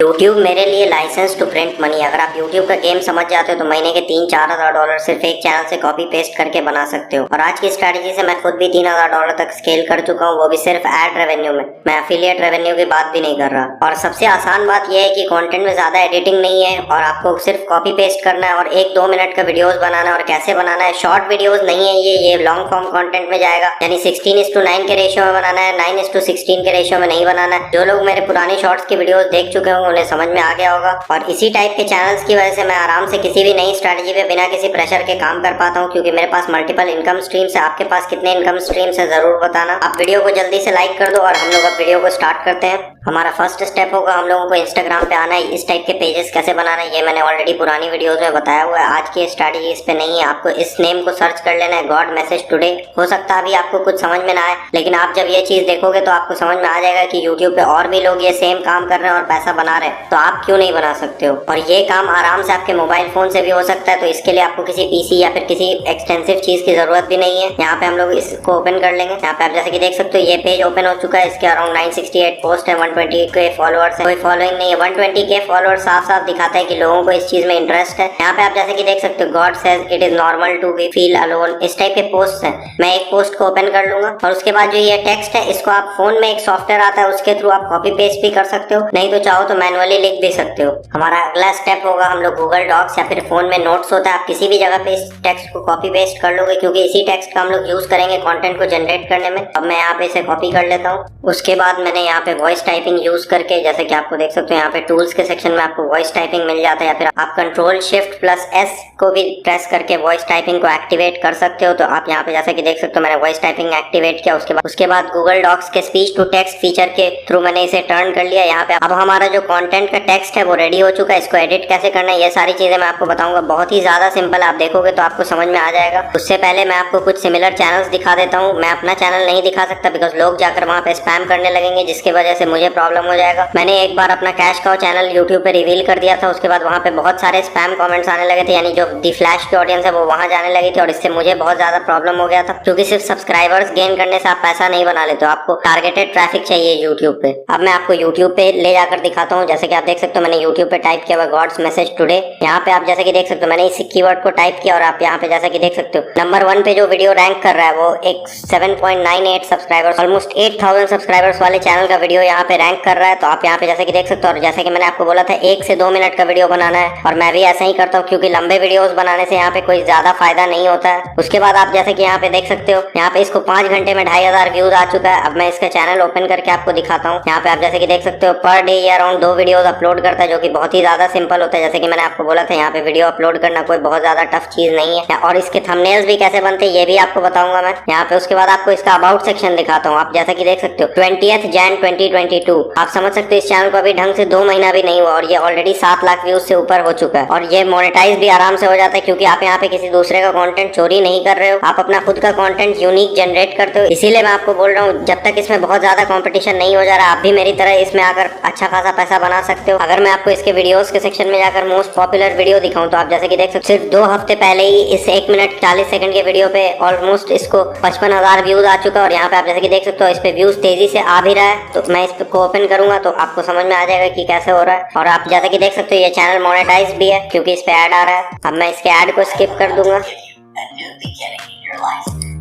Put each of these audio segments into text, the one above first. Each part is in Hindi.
YouTube मेरे लिए लाइसेंस टू प्रिंट मनी। अगर आप YouTube का गेम समझ जाते हो तो महीने के 3-4 हज़ार डॉलर सिर्फ एक चैनल से कॉपी पेस्ट करके बना सकते हो। और आज की स्ट्रैटेजी से मैं खुद भी 3,000 डॉलर तक स्केल कर चुका हूँ, वो भी सिर्फ एड रेवेन्यू में। मैं एफिलिएट रेवेन्यू की बात भी नहीं कर रहा। और सबसे आसान बात यह है कि कंटेंट में ज्यादा एडिटिंग नहीं है और आपको सिर्फ कॉपी पेस्ट करना है और 1-2 मिनट का वीडियोस बनाना है। और कैसे बनाना है, शॉर्ट वीडियोस नहीं है ये लॉन्ग फॉर्म कंटेंट में जाएगा। यानी 16:9 के रेशियो में बनाना है, 9:16 के रेशियो में नहीं बनाना है। जो लोग मेरे पुराने शॉर्ट्स की वीडियोस देख चुके होंगे उन्हें समझ में आ गया होगा। और इसी टाइप के चैनल्स की वजह से मैं आराम से किसी भी नई स्ट्रैटेजी पे बिना किसी प्रेशर के काम कर पाता हूँ, क्योंकि मेरे पास मल्टीपल इनकम स्ट्रीम्स है। आपके पास कितने इनकम स्ट्रीम्स है जरूर बताना। आप वीडियो को जल्दी से लाइक कर दो और हम लोग अब वीडियो को स्टार्ट करते हैं। हमारा फर्स्ट स्टेप होगा हम लोगों को इंस्टाग्राम पे आना है। इस टाइप के पेजेस कैसे बनाना है ये मैंने ऑलरेडी पुरानी वीडियोस में बताया हुआ है। आज की स्ट्रैटेजी इस पे नहीं है। आपको इस नेम को सर्च कर लेना है, गॉड मैसेज टुडे। हो सकता है अभी आपको कुछ समझ में ना आए, लेकिन आप जब ये चीज देखोगे तो आपको समझ में आ जाएगा कि यूट्यूब पे और भी लोग ये सेम काम कर रहे हैं और पैसा बना रहे हैं, तो आप क्यों नहीं बना सकते हो। और ये काम आराम से आपके मोबाइल फोन से भी हो सकता है। तो इसके लिए आपको किसी पीसी या फिर किसी एक्सटेंसिव चीज की जरूरत भी नहीं है। यहाँ पे हम लोग इसको ओपन कर लेंगे। यहाँ पे आप जैसे कि देख सकते हो ये पेज ओपन हो चुका है। इसके अराउंड 968 पोस्ट है, 120 के फॉलोअर्स है। कोई फॉलोइंग नहीं है। 120 के फॉलोअर्स साफ साफ दिखाता है कि लोगों को इस चीज में इंटरेस्ट है। यहाँ पे आप जैसे कि देख सकते हो god says it is normal to be feel alone, इस टाइप के पोस्ट है। मैं एक पोस्ट को ओपन कर लूंगा और उसके बाद जो ये टेक्स्ट है इसको आप फोन में एक सॉफ्टवेयर आता है उसके थ्रू आप कॉपी पेस्ट भी कर सकते हो, नहीं तो चाहो तो मैनुअली लिख भी सकते हो। हमारा अगला स्टेप होगा हम लोग गूगल डॉक्स या फिर फोन में नोट्स होता है, आप किसी भी जगह पे इस टेक्स्ट को कॉपी पेस्ट कर लोगे, क्योंकि इसी टेक्स्ट का हम लोग यूज करेंगे कंटेंट को जनरेट करने में। अब मैं यहाँ पे इसे कॉपी कर लेता हूँ। उसके बाद मैंने यहाँ पे वॉइस टाइपिंग यूज करके, जैसे कि आपको देख सकते हो यहाँ पे टूल्स के सेक्शन में आपको वॉइस टाइपिंग मिल जाता है, या फिर आप Ctrl+Shift+S को भी प्रेस करके वॉइस टाइपिंग को एक्टिवेट कर सकते हो। तो आप यहाँ पे जैसे कि देख सकते हो मैंने वॉइस टाइपिंग एक्टिवेट किया। उसके बाद गूगल डॉक्स के स्पीच टू टेक्स्ट फीचर के थ्रू मैंने इसे टर्न कर लिया। यहाँ पे अब हमारा जो कंटेंट का टेक्स्ट है वो रेडी हो चुका है। इसको एडिट कैसे करना है ये सारी चीजें मैं आपको बताऊंगा। बहुत ही ज्यादा सिंपल, आप देखोगे तो आपको समझ में आ जाएगा। उससे पहले मैं आपको कुछ सिमिलर चैनल्स दिखा देता हूँ। मैं अपना चैनल नहीं दिखा सकता बिकॉज लोग जाकर वहाँ पे स्पैम करने लगेंगे, जिसकी वजह से मुझे प्रॉब्लम हो जाएगा। मैंने एक बार अपना कैश काउ चैनल यूट्यूब पे रिवील कर दिया था, उसके बाद वहाँ पे बहुत सारे स्पैम कमेंट्स आने लगे थे, यानी जो दी फ्लैश की ऑडियंस है वो वहाँ जाने लगी थी और इससे मुझे बहुत ज्यादा प्रॉब्लम हो गया था, क्योंकि सिर्फ सब्सक्राइबर्स गेन करने से आप पैसा नहीं बना लेते हो, आपको टारगेटेड ट्रैफिक चाहिए यूट्यूब पे। अब मैं आपको यूट्यूब पे ले जाकर दिखाता हूँ। जैसे कि आप देख सकते हो मैंने यूट्यूब पे टाइप किया हुआ गॉड्स मैसेज टुडे। यहाँ पे आप जैसे कि देख सकते हो मैंने इस कीवर्ड को टाइप किया और आप यहाँ पे जैसे कि देख सकते हो नंबर 1 पे जो वीडियो रैंक कर रहा है वो एक 7.98 सब्सक्राइबर्स, ऑलमोस्ट 8,000 सब्सक्राइबर्स वाले चैनल का वीडियो यहाँ पे रैंक कर रहा है। तो आप यहाँ पे जैसे कि देख सकते हो, और जैसे कि मैंने आपको बोला था 1 से 2 मिनट का वीडियो बनाना है और मैं भी ऐसा ही करता हूँ, क्योंकि लंबे वीडियोस बनाने से यहाँ पे कोई ज्यादा फायदा नहीं होता है। उसके बाद आप जैसे कि यहाँ पे देख सकते हो यहाँ पे इसको 5 घंटे में 2,500 व्यूज आ चुका है। अब मैं इसका चैनल ओपन करके आपको दिखाता हूँ। यहाँ पे आप जैसे कि देख सकते हो पर डे ये अराउंड 2 वीडियोस अपलोड करता है, जो कि बहुत ही ज्यादा सिंपल होता है। जैसे कि मैंने आपको बोला था यहाँ पे वीडियो अपलोड करना कोई बहुत ज्यादा टफ चीज नहीं है। और इसके थंबनेल्स भी कैसे बनते हैं ये भी आपको बताऊंगा मैं यहाँ पे। उसके बाद आपको इसका अबाउट सेक्शन दिखाता हूँ। आप जैसा कि देख सकते हो 20th Jan 2022, आप समझ सकते हो इस चैनल को अभी ढंग से 2 महीना भी नहीं हुआ और ये ऑलरेडी 7 लाख व्यूज से ऊपर हो चुका है। और ये मोनेटाइज भी आराम से हो जाता है, क्योंकि आप यहाँ पे किसी दूसरे का कंटेंट चोरी नहीं कर रहे हो, आप अपना खुद का कंटेंट यूनिक जनरेट करते हो। इसीलिए मैं आपको बोल रहा हूँ जब तक इसमें बहुत ज्यादा कंपटीशन नहीं हो जा रहा आप भी मेरी तरह इसमें आकर अच्छा खासा पैसा बना सकते हो। अगर मैं आपको इसके वीडियोस के सेक्शन में जाकर मोस्ट पॉपुलर वीडियो दिखाऊं तो आप जैसे कि देख सकते हो सिर्फ 2 हफ्ते पहले ही इस 1 मिनट 40 सेकंड के वीडियो पे ऑलमोस्ट इसको 55,000 व्यूज आ चुका है। और यहाँ पे आप जैसे कि देख सकते हो इस पे व्यूज तेजी से आ भी रहा है। तो मैं इसको ओपन करूंगा तो आपको समझ में आ जाएगा कि कैसे हो रहा है। और आप जैसे कि देख सकते हो ये चैनल मोनेटाइज भी है, क्योंकि इस पे ऐड आ रहा है। अब मैं इसके ऐड को स्किप कर दूंगा।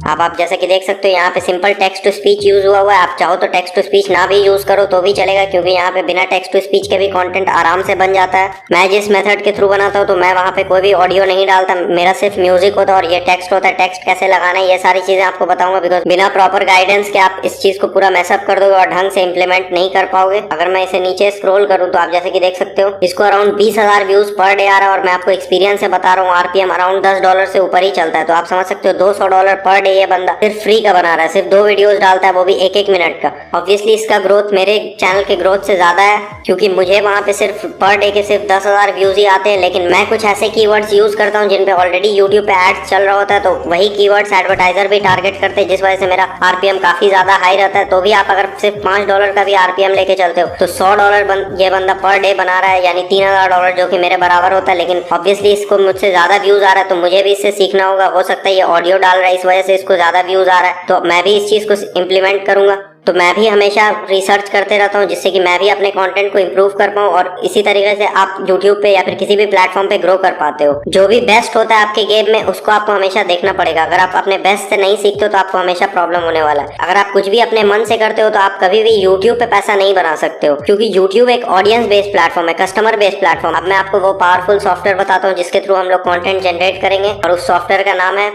अब आप जैसे कि देख सकते हो यहाँ पे simple text to speech use हुआ है। आप चाहो तो टेक्स्ट टू स्पीच ना भी यूज करो तो भी चलेगा, क्योंकि यहाँ पे बिना टेक्स्ट टू स्पीच के भी कंटेंट आराम से बन जाता है। मैं जिस मेथड के थ्रू बनाता हूँ तो मैं वहाँ पे कोई भी ऑडियो नहीं डालता, मेरा सिर्फ म्यूजिक होता है और ये टेक्स्ट होता है। टेक्स्ट कैसे लगाना है ये सारी चीजें आपको बताऊंगा, बिकॉज बिना प्रॉपर गाइडेंस के आप इस चीज को पूरा मैसअप कर दोगे और ढंग से इम्प्लीमेंट नहीं कर पाओगे। अगर मैं इसे नीचे स्क्रॉल करूँ तो आप जैसे कि देख सकते हो इसको अराउंड 20,000 व्यूज पर डे आ रहा है और मैं आपको एक्सपीरियंस से बता रहा हूँ आरपीएम अराउंड $10 से ऊपर ही चलता है। तो आप समझ सकते हो $200 पर डे ये बंदा सिर्फ फ्री का बना रहा है, सिर्फ 2 वीडियोस डालता है, वो भी 1-1 मिनट का। ऑब्वियसली इसका ग्रोथ मेरे चैनल के ग्रोथ से ज्यादा है, क्योंकि मुझे वहां पे सिर्फ पर डे के सिर्फ 10,000 व्यूज ही आते हैं। लेकिन मैं कुछ ऐसे कीवर्ड्स यूज करता हूं जिन पे ऑलरेडी यूट्यूब पे एड्स चल रहा होता है, तो वही कीवर्ड्स एडवर्टाइजर भी टारगेट करते हैं, जिस वजह से मेरा आरपीएम काफी ज्यादा हाई रहता है। तो भी आप अगर सिर्फ $5 का भी आरपीएम लेके चलते हो तो $100 ये बंदा पर डे बना रहा है, यानी $3,000, जो कि मेरे बराबर होता है। लेकिन ऑब्वियसली इसको मुझसे ज्यादा व्यूज आ रहा है तो मुझे भी इससे सीखना होगा। हो सकता है ये ऑडियो डाल रहा है इस वजह से इसको ज्यादा व्यूज आ रहा है, तो मैं भी इस चीज को इम्प्लीमेंट करूंगा। तो मैं भी हमेशा रिसर्च करते रहता हूँ जिससे कि मैं भी अपने कंटेंट को इम्प्रूव कर पाऊँ और इसी तरीके से आप यूट्यूब पे या फिर किसी भी प्लेटफॉर्म पे ग्रो कर पाते हो। जो भी बेस्ट होता है आपके गेम में उसको आपको हमेशा देखना पड़ेगा। अगर आप अपने बेस्ट से नहीं सीखते हो तो आपको हमेशा प्रॉब्लम होने वाला है। अगर आप कुछ भी अपने मन से करते हो तो आप कभी भी यूट्यूब पे पैसा नहीं बना सकते हो, क्योंकि यूट्यूब एक ऑडियंस बेस्ड प्लेटफॉर्म है, कस्टमर बेस्ड प्लेटफॉर्म। अब मैं आपको वो पावरफुल सॉफ्टवेयर बताता हूँ जिसके थ्रू हम लोग कंटेंट जनरेट करेंगे और उस सॉफ्टवेयर का नाम है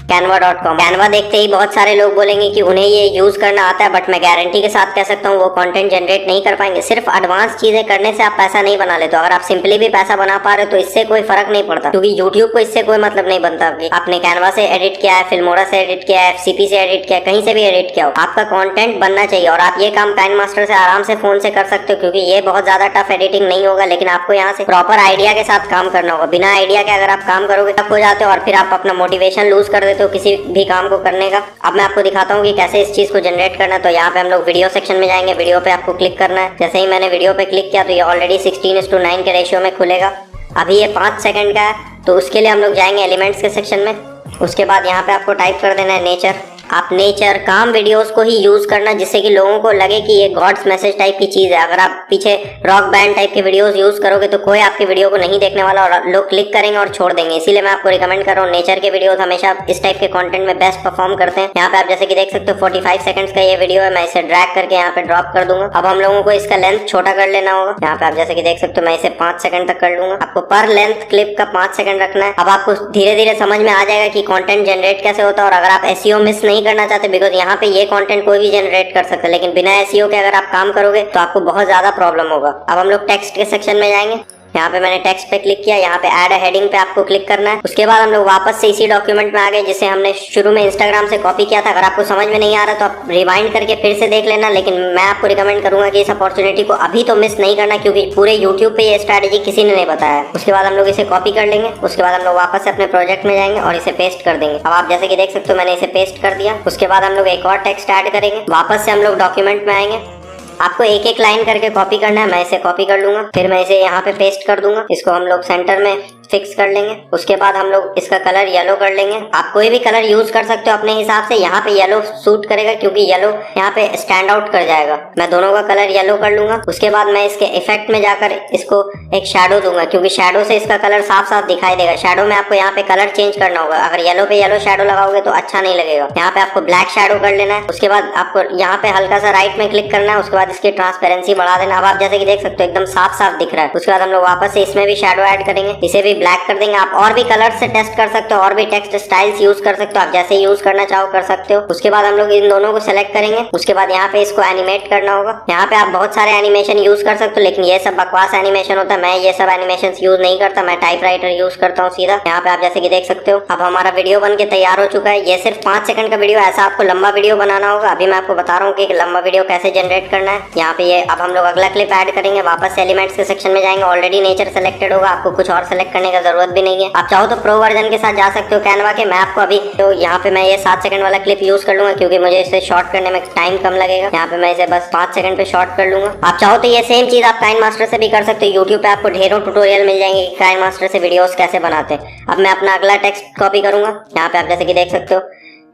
canva.com। कैनवा देखते ही बहुत सारे लोग बोलेंगे कि उन्हें ये यूज करना आता है, बट मैं गारंटी के साथ कह सकता हूँ वो कंटेंट जनरेट नहीं कर पाएंगे। सिर्फ एडवांस चीजें करने से आप पैसा नहीं बना लेते। अगर आप सिंपली भी पैसा बना पा रहे हो तो इससे कोई फर्क नहीं पड़ता, क्योंकि यूट्यूब को इससे कोई मतलब नहीं बनता कि आपने कैनवा से एडिट किया है, फिल्मोरा से एडिट किया है, FCP से एडिट किया है, कहीं से भी एडिट किया हो, आपका कॉन्टेंट बनना चाहिए। और आप ये काम काइनमास्टर से आराम से फोन से कर सकते हो, क्योंकि ये बहुत ज्यादा टफ एडिटिंग नहीं होगा, लेकिन आपको यहाँ से प्रॉपर आइडिया के साथ काम करना होगा। बिना आइडिया के अगर आप काम करोगे तब हो जाते हो और फिर आप अपना मोटिवेशन लूज कर देते हो किसी भी काम को करने का। अब मैं आपको दिखाता हूँ कि कैसे इस चीज को जनरेट करना है। तो यहाँ पे हम लोग वीडियो सेक्शन में जाएंगे, वीडियो पे आपको क्लिक करना है। जैसे ही मैंने वीडियो पे क्लिक किया तो ये ऑलरेडी 16:9 के रेशियो में खुलेगा। अभी ये 5 सेकंड का है, तो उसके लिए हम लोग जाएंगे एलिमेंट्स के सेक्शन में। उसके बाद यहाँ पे आपको टाइप कर देना है नेचर। आप नेचर काम वीडियोस को ही यूज करना जिससे कि लोगों को लगे कि ये गॉड्स मैसेज टाइप की चीज है। अगर आप पीछे रॉक बैंड टाइप के वीडियोस यूज करोगे तो कोई आपके वीडियो को नहीं देखने वाला और लोग क्लिक करेंगे और छोड़ देंगे। इसीलिए मैं आपको रिकमेंड कर रहा हूँ, नेचर के वीडियोस हमेशा इस टाइप के कंटेंट में बेस्ट परफॉर्म करते हैं। यहाँ पे आप जैसे कि देख सकते हो 45 सेकंड्स का ये वीडियो है। मैं इसे ड्रैग करके यहाँ पे ड्रॉप कर दूंगा। अब हम लोगों को इसका लेंथ छोटा कर लेना होगा। यहाँ पे आप जैसे कि देख सकते हो मैं इसे 5 सेकंड तक कर लूंगा। आपको पर लेंथ क्लिप का 5 सेकंड रखना है। अब आपको धीरे धीरे समझ में आ जाएगा कि कंटेंट जनरेट कैसे होता है। और अगर आप SEO मिस नहीं करना चाहते, बिकॉज यहाँ पे ये कंटेंट कोई भी जनरेट कर सकता है, लेकिन बिना SEO के अगर आप काम करोगे तो आपको बहुत ज्यादा प्रॉब्लम होगा। अब हम लोग टेक्स्ट के सेक्शन में जाएंगे। यहाँ पे मैंने टेक्स्ट पे क्लिक किया, यहाँ पे ऐड हेडिंग पे आपको क्लिक करना है। उसके बाद हम लोग वापस से इसी डॉक्यूमेंट में आ गए जिसे हमने शुरू में इंस्टाग्राम से कॉपी किया था। अगर आपको समझ में नहीं आ रहा तो आप रिवाइंड करके फिर से देख लेना, लेकिन मैं आपको रिकमेंड करूंगा कि इस अपॉर्चुनिटी को अभी तो मिस नहीं करना, क्योंकि पूरे यूट्यूब पे ये स्ट्रैटेजी किसी ने नहीं बताया है। उसके बाद हम लोग इसे कॉपी कर लेंगे। उसके बाद हम लोग वापस से अपने प्रोजेक्ट में जाएंगे और इसे पेस्ट कर देंगे। अब आप जैसे कि देख सकते हो मैंने इसे पेस्ट कर दिया। उसके बाद हम लोग एक और टेक्स्ट ऐड करेंगे। वापस से हम लोग डॉक्यूमेंट में आएंगे। आपको एक एक लाइन करके कॉपी करना है। मैं इसे कॉपी कर लूंगा, फिर मैं इसे यहाँ पे पेस्ट कर दूंगा। इसको हम लोग सेंटर में फिक्स कर लेंगे। उसके बाद हम लोग इसका कलर येलो कर लेंगे। आप कोई भी कलर यूज कर सकते हो अपने हिसाब से। यहाँ पे येलो सूट करेगा क्योंकि येलो यहाँ पे स्टैंड आउट कर जाएगा। मैं दोनों का कलर येलो कर लूंगा। उसके बाद मैं इसके इफेक्ट में जाकर इसको एक शैडो दूंगा, क्योंकि शैडो से इसका कलर साफ साफ दिखाई देगा। शैडो में आपको यहाँ पे कलर चेंज करना होगा। अगर येलो पे येलो शैडो लगाओगे तो अच्छा नहीं लगेगा। यहाँ पे आपको ब्लैक शैडो कर लेना है। उसके बाद आपको यहाँ पे हल्का सा राइट में क्लिक करना है। उसके बाद इसकी ट्रांसपेरेंसी बढ़ा देना। अब आप जैसे कि देख सकते हो एकदम साफ साफ दिख रहा है। उसके बाद हम लोग वापस से इसमें भी शैडो ऐड करेंगे, इसे भी ब्लैक कर देंगे। आप और भी कलर से टेस्ट कर सकते हो, और भी टेक्स्ट स्टाइल्स यूज कर सकते हो। आप जैसे यूज करना चाहो कर सकते हो। उसके बाद हम लोग इन दोनों को सेलेक्ट करेंगे। उसके बाद यहाँ पे इसको एनिमेट करना होगा। यहाँ पे आप बहुत सारे एनिमेशन यूज कर सकते हो, लेकिन ये सब बकवास एनिमेशन होता है। मैं ये सब एनिमेशन यूज नहीं करता, मैं टाइपराइटर यूज करता हूँ सीधा। यहाँ पे आप जैसे कि देख सकते हो अब हमारा वीडियो बन के तैयार हो चुका है। ये सिर्फ 5 सेकंड का वीडियो, ऐसा आपको लंबा वीडियो बनाना होगा। अभी मैं आपको बता रहा हूँ कि लंबा वीडियो कैसे जनरेट करना है। यहाँ पे ये अब हम लोग अगला क्लिप ऐड करेंगे। वापस से एलिमेंट्स के सेक्शन में जाएंगे। ऑलरेडी नेचर सेलेक्टेड होगा, आपको कुछ और सेलेक्ट करने का जरूरत भी नहीं है। आप चाहो तो प्रो वर्जन के साथ जा सकते हो कैनवा के। मैं आपको अभी तो यहाँ पे मैं ये 7 सेकंड वाला क्लिप यूज कर लूंगा, क्योंकि मुझे इसे शॉर्ट करने में टाइम कम लगेगा। यहाँ पे मैं इसे बस 5 सेकंड पे शॉर्ट कर लूंगा। आप चाहो तो ये सेम चीज आप काइनमास्टर से भी कर सकते हो। यूट्यूब पे आपको ढेरों ट्यूटोरियल मिल जाएंगे कि काइनमास्टर से वीडियोस कैसे बनाते हैं। अब मैं अपना अगला टेक्स्ट कॉपी करूंगा। यहाँ पे आप जैसे कि देख सकते हो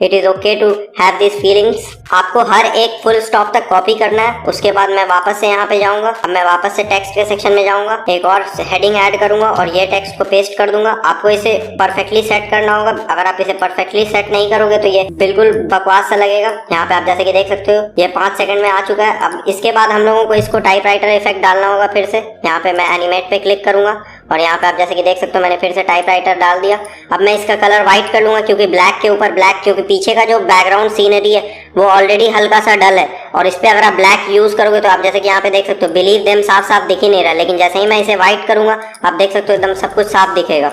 it is okay to have this feelings. आपको हर एक फुल स्टॉप तक कॉपी करना है। उसके बाद मैं वापस से यहाँ पे जाऊंगा। अब मैं वापस से टेक्स्ट के सेक्शन में जाऊंगा, एक और हेडिंग ऐड करूंगा और ये टेक्स्ट को पेस्ट कर दूंगा। आपको इसे परफेक्टली सेट करना होगा। अगर आप इसे परफेक्टली सेट नहीं करोगे तो ये बिल्कुल बकवास सा लगेगा। यहाँ पे आप जैसे कि देख सकते हो ये 5 सेकंड में आ चुका है। अब इसके बाद हम लोगों को इसको टाइपराइटर इफेक्ट डालना होगा फिर से। यहाँ पे मैं एनिमेट पे क्लिक करूंगा और यहाँ पे आप जैसे कि देख सकते हो मैंने फिर से टाइपराइटर डाल दिया। अब मैं इसका कलर व्हाइट कर लूंगा, क्योंकि ब्लैक के ऊपर ब्लैक, क्योंकि पीछे का जो बैकग्राउंड सीनरी है वो ऑलरेडी हल्का सा डल है और इस पे अगर आप ब्लैक यूज करोगे तो आप जैसे कि यहाँ पे देख सकते हो बिलीव देम साफ साफ दिख ही नहीं रहा। लेकिन जैसे ही मैं इसे व्हाइट करूंगा आप देख सकते हो एकदम सब कुछ साफ दिखेगा।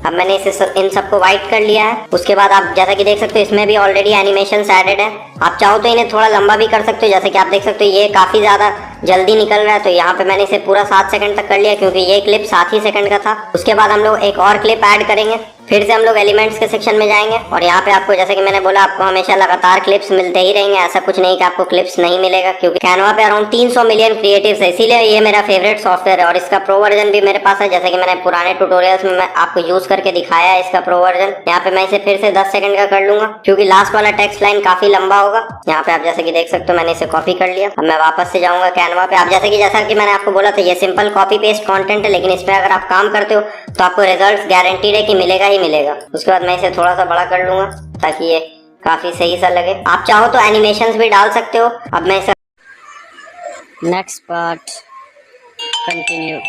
अब मैंने इसे इन सबको व्हाइट कर लिया है। उसके बाद आप जैसा कि देख सकते हो इसमें भी ऑलरेडी एनिमेशन एडेड है। आप चाहो तो इन्हें थोड़ा लंबा भी कर सकते हो। जैसे कि आप देख सकते हो ये काफी ज्यादा जल्दी निकल रहा है, तो यहाँ पे मैंने इसे पूरा 7 सेकंड तक कर लिया क्योंकि ये क्लिप 7 ही सेकंड का था। उसके बाद हम लोग एक और क्लिप ऐड करेंगे, फिर से हम लोग एलिमेंट्स के सेक्शन में जाएंगे और यहाँ पे आपको जैसे कि मैंने बोला आपको हमेशा लगातार क्लिप्स मिलते ही रहेंगे, ऐसा कुछ नहीं कि आपको क्लिप्स नहीं मिलेगा, क्योंकि कैनवा पे अराउंड 300 मिलियन क्रिएटिव्स है, इसीलिए ये मेरा फेवरेट सॉफ्टवेयर है। और इसका प्रो वर्जन भी मेरे पास है, जैसे कि मैंने पुराने ट्यूटोरियल्स में मैं आपको यूज करके दिखाया है इसका प्रो वर्जन। यहाँ पे मैं इसे फिर से 10 सेकंड का कर लूंगा क्योंकि लास्ट वाला टेक्स्ट लाइन काफी लंबा होगा। यहाँ पे आप जैसे कि देख सकते हो मैंने इसे कॉपी कर लिया। अब मैं वापस से जाऊंगा कैनवा पे। आप जैसा कि मैंने आपको बोला था ये सिंपल कॉपी पेस्ट कंटेंट है, लेकिन इसमें अगर आप काम करते हो तो आपको रिजल्ट्स गारंटीड है कि मिलेगा ही मिलेगा। उसके बाद मैं इसे थोड़ा सा बड़ा कर लूंगा ताकि ये काफी सही सा लगे। आप चाहो तो एनिमेशंस भी डाल सकते हो। अब मैं इसे नेक्स्ट पार्ट कंटिन्यू।